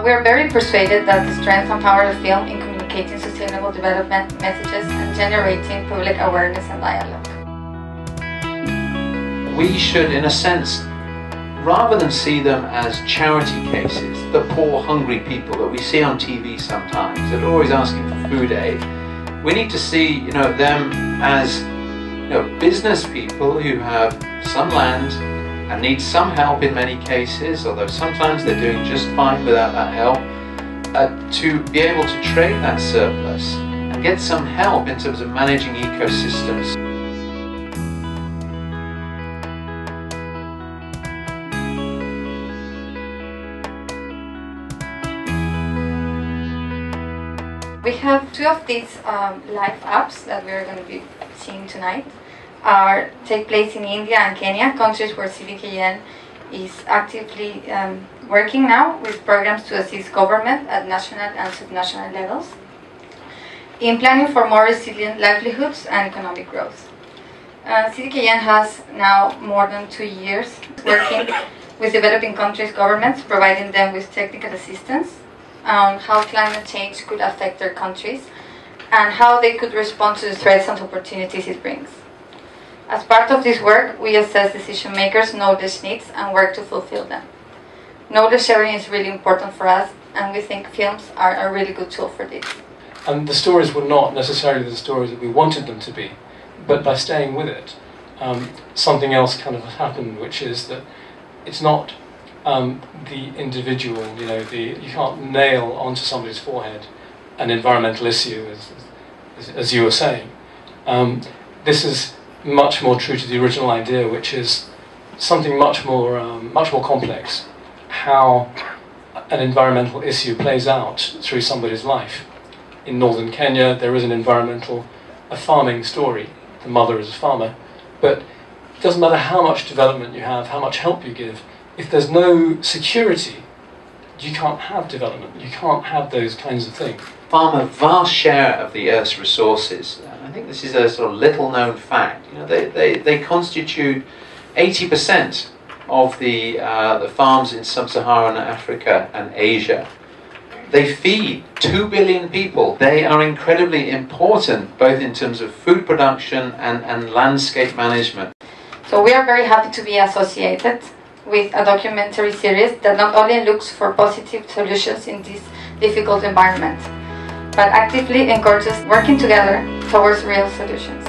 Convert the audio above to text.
We are very persuaded that the strength and power of film in communicating sustainable development messages and generating public awareness and dialogue. We should, in a sense, rather than see them as charity cases, the poor, hungry people that we see on TV sometimes, that are always asking for food aid, we need to see, them as, business people who have some land and need some help in many cases, although sometimes they're doing just fine without that help, to be able to trade that surplus and get some help in terms of managing ecosystems. We have two of these live apps that we're going to be seeing tonight. Take place in India and Kenya, countries where CDKN is actively working now with programs to assist government at national and subnational levels in planning for more resilient livelihoods and economic growth. CDKN has now more than 2 years working with developing countries' governments, providing them with technical assistance on how climate change could affect their countries and how they could respond to the threats and opportunities it brings. As part of this work, we assess decision makers' knowledge needs and work to fulfill them. Knowledge sharing is really important for us, and we think films are a really good tool for this. And the stories were not necessarily the stories that we wanted them to be, but by staying with it, something else kind of happened, which is that it's not the individual, you can't nail onto somebody's forehead an environmental issue, as you were saying. This is much more true to the original idea, which is something much more complex. How an environmental issue plays out through somebody's life. In northern Kenya, there is a farming story. The mother is a farmer, but it doesn't matter how much development you have, how much help you give. If there's no security, you can't have development. You can't have those kinds of things. Farm a vast share of the Earth's resources. I think this is a sort of little-known fact. They constitute 80% of the farms in sub-Saharan Africa and Asia. They feed 2 billion people. They are incredibly important, both in terms of food production and landscape management. So we are very happy to be associated with a documentary series that not only looks for positive solutions in this difficult environment, but actively encourages working together towards real solutions.